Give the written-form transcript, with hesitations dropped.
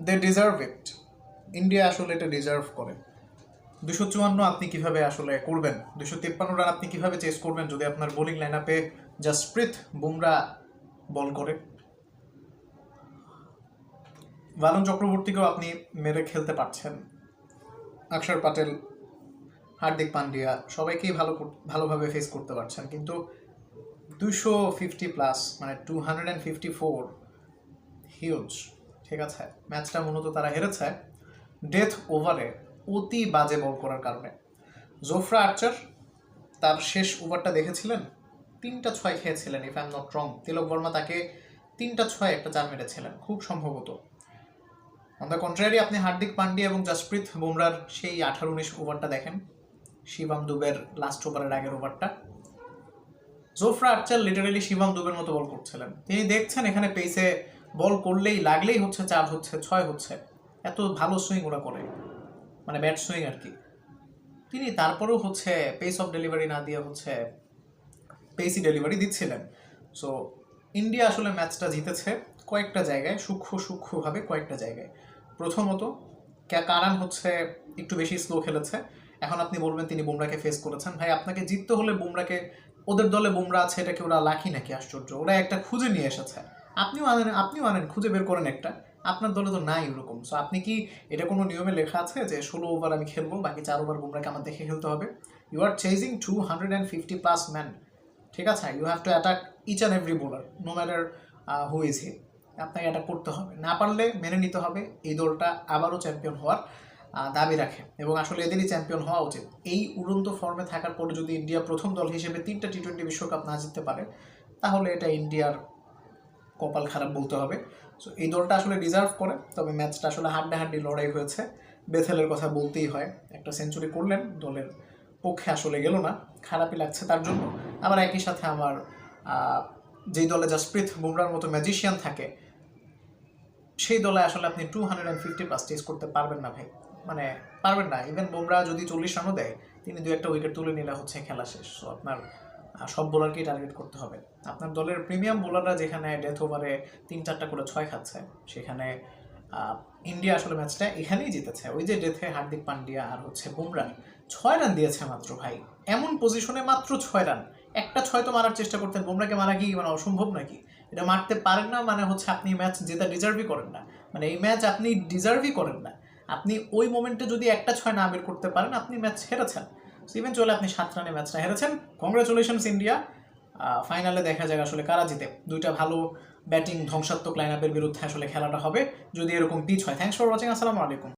They deserve it. India আসলে এটা deserve করে। 254 আপনি কিভাবে আসলে করবেন, 253 রান আপনি কিভাবে চেস করবেন যদি আপনার বোলিং লাইন আপে জসপ্রীত বুমরা বল করে? ভালুন চক্রবর্তীকেও আপনি মেরে খেলতে পারছেন, অক্ষর প্যাটেল, হার্দিক পান্ডিয়া সবাইকেই ভালোভাবে ফেস করতে পারছেন, কিন্তু 250 প্লাস মানে 254 হিউজ। ঠিক আছে, ম্যাচটা মূলত তারা হেরেছে ডেথ ওভারে অতি বাজে বল করার কারণে। জোফরা আর্চার তার শেষ ওভারটা দেখেছিলেন, 3টা 6 খেয়েছিলেন if I am not wrong. Tilak Varma তাকে 3টা 6 একটা 4 মেরেছিলেন খুব সম্ভবত। অন দ্য কন্ট্রারি আপনি হার্দিক পান্ডিয়া এবং জসপ্রীত বুমরার সেই 18-19 ওভারটা দেখেন, শিবম দুবের লাস্ট ওভারের আগের ওভারটা। জোফরা আর্চার লিটারেলি শিবম দুবের মতো বল করছিলেন। তিনি দেখছেন এখানে পেসে বল করলেই লাগলেই হচ্ছে 4 হচ্ছে 6 হচ্ছে, এত ভালো সুইং ওরা করে, মানে ব্যাট সুইং আর কি। তিনি তারপরেও হচ্ছে পেস অফ ডেলিভারি না দিয়ে হচ্ছে পেসি ডেলিভারি দিচ্ছিলেন। সো ইন্ডিয়া আসলে ম্যাচটা জিতেছে কয়েকটা জায়গায়, সূক্ষ্মভাবে কয়েকটা জায়গায়। প্রথমত কারান হচ্ছে একটু বেশি স্লো খেলেছে। এখন আপনি বলবেন তিনি বুমরাকে ফেস করেছেন। ভাই, আপনাকে জিততে হলে বুমরাকে, ওদের দলে বুমরা আছে এটাকে ওরা লাকি নাকি? আশ্চর্য, ওরা একটা খুঁজে নিয়ে এসেছে। আপনিও আনেন, খুঁজে বের করেন একটা। আপনার দলে তো নাই ওরকম। সো আপনি কি, এটা কোনো নিয়মে লেখা আছে যে 16 ওভার আমি খেলবো, বাকি 4 ওভার বুমরাকে আমার দেখে খেলতে হবে? You are chasing 250 plus man. ঠিক আছে, you have to attack each and every bowler, no matter who is he. আপনাকে অ্যাটাক করতে হবে, না পারলে মেনে নিতে হবে এই দলটা আবারও চ্যাম্পিয়ন হওয়ার দাবি রাখে এবং আসলে এদেরই চ্যাম্পিয়ন হওয়া উচিত। এই উড়ন্ত ফর্মে থাকার পরে যদি ইন্ডিয়া প্রথম দল হিসেবে 3টা টি-20 বিশ্বকাপ না জিততে পারে, তাহলে এটা ইন্ডিয়ার কপাল খারাপ বলতে হবে। সো এই দলটা আসলে ডিজার্ভ করে। তবে ম্যাচটা আসলে হাড্ডাহাড্ডি লড়াই হয়েছে। বেথেলের কথা বলতেই হয়, একটা সেঞ্চুরি করলেন, দলের পক্ষে আসলে গেল না, খারাপই লাগছে তার জন্য। আবার একই সাথে আমার যেই দলে জসপ্রীত বুমরার মতো ম্যাজিশিয়ান থাকে, সেই দলে আসলে আপনি 250 প্লাস চেস করতে পারবেন না ভাই, মানে পারবেন না। ইভেন বুমরা যদি 40 রানও দেয়, তিনি 2-1টা উইকেট তুলে নিলে হচ্ছে খেলা শেষ। সো আপনার সব বোলারকেই টার্গেট করতে হবে। আপনার দলের প্রিমিয়াম বোলাররা যেখানে ডেথ ওভারে 3-4টা করে 6 খাচ্ছে, সেখানে ইন্ডিয়া আসলে ম্যাচটা এখানেই জিতেছে। ওই যে ডেথে হার্দিক পান্ডিয়া আর হচ্ছে বুমরা 6 রান দিয়েছে মাত্র ভাই, এমন পজিশনে মাত্র 6 রান। একটা 6 তো মারার চেষ্টা করতেন, বুমরাকে মারা কি মানে অসম্ভব নাকি? এটা মারতে পারেন না মানে হচ্ছে আপনি ম্যাচ জেতা ডিজার্ভই করেন না, মানে এই ম্যাচ আপনি ডিজার্ভই করেন না। আপনি ওই মোমেন্টে যদি একটা 6 না বের করতে পারেন, আপনি ম্যাচ হেরেছেন। ইভেনচুয়ালি আপনি 7 রানে ম্যাচটা হেরেছেন। Congratulations India. ফাইনালে দেখা যাক আসলে কারা জিতে। দুইটা ভালো ব্যাটিং ধ্বংসাত্মক লাইন আপের বিরুদ্ধে আসলে খেলাটা হবে, যদি এরকম পিচ হয়। Thanks for watching. আসসালামু আলাইকুম।